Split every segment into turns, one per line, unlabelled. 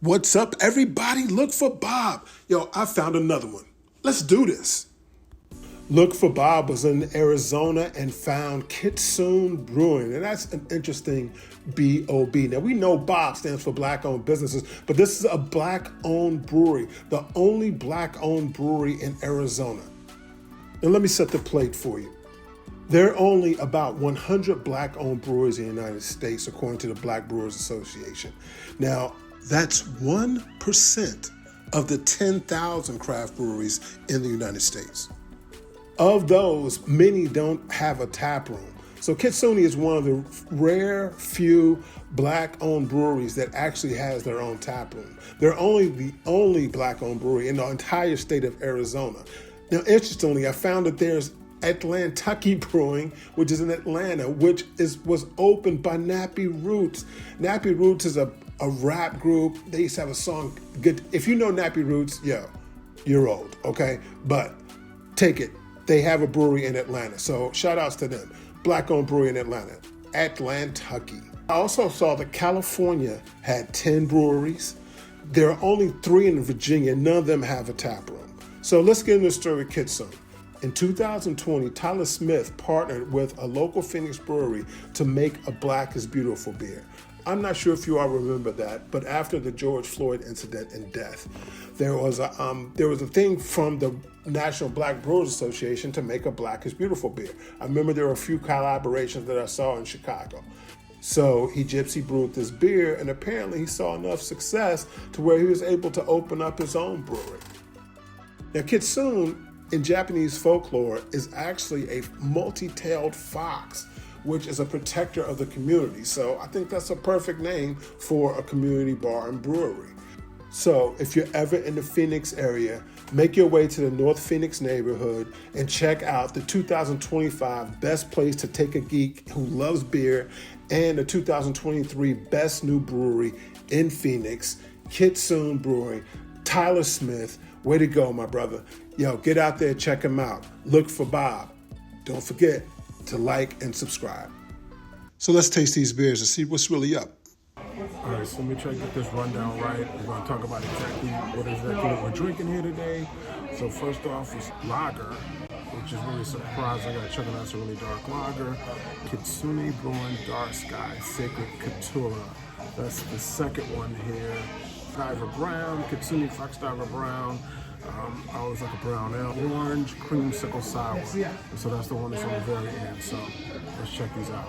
What's up, everybody? Look for Bob. Yo, I found another one. Let's do this. Look for Bob was in Arizona and found Kitsune Brewing, and that's an interesting B-O-B. Now, we know Bob stands for Black-Owned Businesses, but this is a Black-owned brewery, the only Black-owned brewery in Arizona. Now, let me set the plate for you. There are only about 100 Black-owned breweries in the United States, according to the Black Brewers Association. Now, that's 1% of the 10,000 craft breweries in the United States. Of those, many don't have a tap room. So Kitsune is one of the rare few Black-owned breweries that actually has their own tap room. They're only the only Black-owned brewery in the entire state of Arizona. Now, interestingly, I found that there's Kitsune Brewing, which is in Atlanta, which was opened by Nappy Roots. Nappy Roots is a rap group. They used to have a song. Good. If you know Nappy Roots, yo, you're old, okay? But take it. They have a brewery in Atlanta. So shout outs to them. Black-owned brewery in Atlanta. Atlantucky. I also saw that California had 10 breweries. There are only 3 in Virginia. None of them have a tap room. So let's get into the story of Kitsune. In 2020, Tyler Smith partnered with a local Phoenix brewery to make a Black is Beautiful beer. I'm not sure if you all remember that, but after the George Floyd incident and death, there was a thing from the National Black Brewers Association to make a Black is Beautiful beer. I remember there were a few collaborations that I saw in Chicago. So he gypsy brewed this beer, and apparently he saw enough success to where he was able to open up his own brewery. Now, Kitsune in Japanese folklore is actually a multi-tailed fox, which is a protector of the community. So I think that's a perfect name for a community bar and brewery. So if you're ever in the Phoenix area, make your way to the North Phoenix neighborhood and check out the 2025 Best Place to Take a Geek Who Loves Beer and the 2023 Best New Brewery in Phoenix, Kitsune Brewing. Tyler Smith, way to go, my brother. Yo, get out there, check him out. Look for Bob. Don't forget to like and subscribe. So let's taste these beers and see what's really up.
All right, so let me try to get this rundown right. We're going to talk about exactly what we're drinking here today. So first off is lager, which is really surprising. I got to check it out. It's a really dark lager. Kitsune Brewing Dark Sky Sacred Couture. That's the second one here. Diver Brown, Kitsune Fox Diver Brown. I always like a brown ale. Orange creamsicle sour. So that's the one that's on the very end. So let's check these out.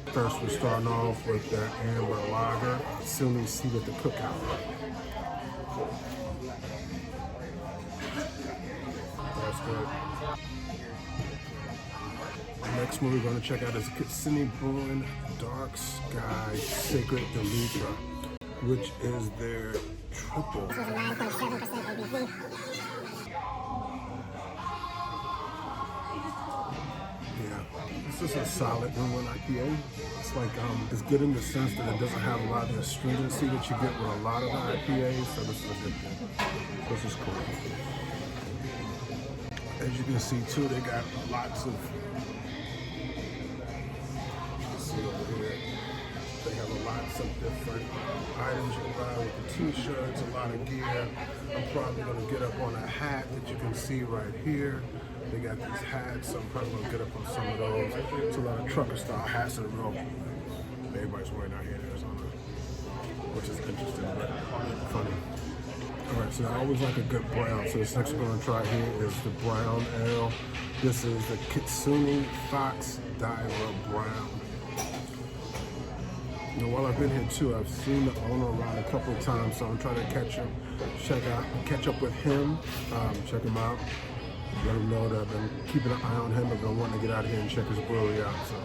First, we're starting off with the amber lager. Kitsune Seat at the Cookout. That's good. The next one we're going to check out is Kitsune Brewing Dark Sky Sacred Deluca, which is their triple. This is 9.7% ABV. Yeah, this is a solid 1-1 IPA. It's like it's good in the sense that it doesn't have a lot of the astringency that you get with a lot of the IPAs. So this is a good thing. This is cool. As you can see too, they got lots of. They have lots of different items you can buy with the t-shirts, a lot of gear. I'm probably going to get up on a hat that you can see right here. They got these hats, so I'm probably going to get up on some of those. It's a lot of trucker style hats that are real everybody's wearing out here in Arizona, which is interesting, but funny. All right, so I always like a good brown. So this next one we're going to try here is the brown ale. This is the Kitsune Fox Diver Brown. You know, while I've been here too, I've seen the owner around a couple of times, so I'm trying to catch up with him, check him out, let him know that I've been keeping an eye on him. I've been wanting to get out here and check his brewery out. So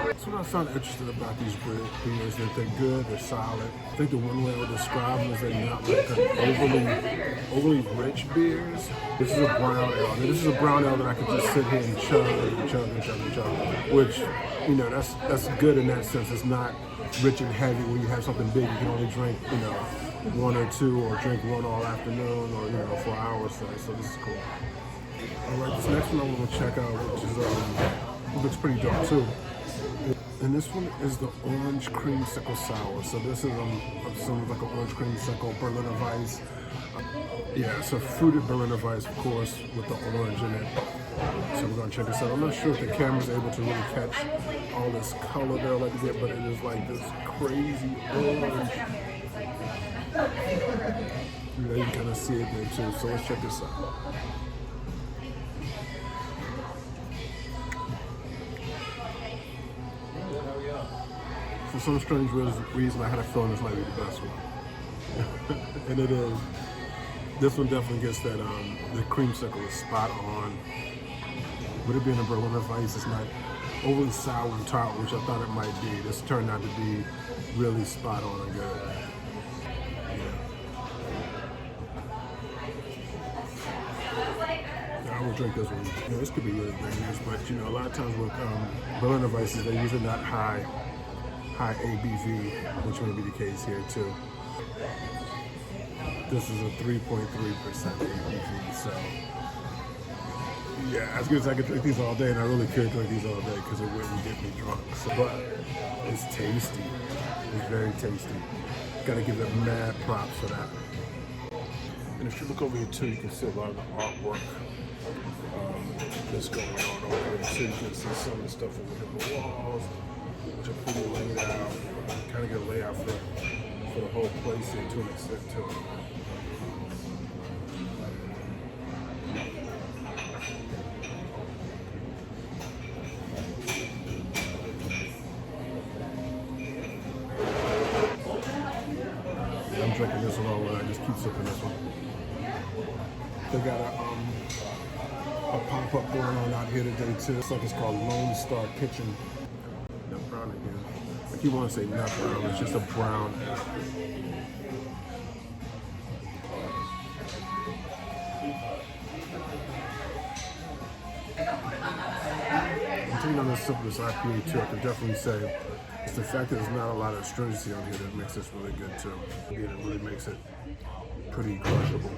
that's what I found interesting about these beers, that they're good, they're solid. I think the one way I would describe them is they're not like an overly rich beers. This is a brown ale. This is a brown ale that I could just sit here and chug, which, you know, that's good in that sense. It's not rich and heavy. When you have something big, you can only drink, you know, one or two, or drink one all afternoon, or, you know, for an hour or so. So this is cool. All right, this next one I'm going to check out, which is looks pretty dope too. And this one is the orange creamsicle sour. So this is some like an orange creamsicle Berliner Weiss. Yeah, it's a fruited Berliner Weiss, of course, with the orange in it. So we're gonna check this out. I'm not sure if the camera's able to really catch all this color they're like to get, but it is like this crazy orange. You can kind of see it there too. So let's check this out. For some strange reason, I had a feeling this might be the best one. And it is. This one definitely gets that, the creamsicle is spot on. With it being a Berliner Weiss, it's not overly sour and tart, which I thought it might be. This turned out to be really spot on and good. I will drink this one. You know, this could be really dangerous, but you know, a lot of times with Berliner Weisses, they're usually not high ABV, which may be the case here too. This is a 3.3% ABV, so yeah, as good as I could drink these all day, and I really could drink these all day because it wouldn't get me drunk. So, but it's tasty. It's very tasty. Gotta give it mad props for that. And if you look over here too, you can see a lot of the artwork that's going on over here too. You can see some of the stuff over here on the walls, which are pretty laid out. Kind of get a layout for the whole place here to an extent too. I'm drinking this one all the way. I just keep sipping this one. They got a pop-up going on out here today too. It's like it's called Lone Star Kitchen. Nut brown again. I keep wanting to say nut brown. It's just a brown. I'm taking on this sip of this IPA too. I can definitely say it's the fact that there's not a lot of astringency on here that makes this really good too. Again, it really makes it pretty crushable.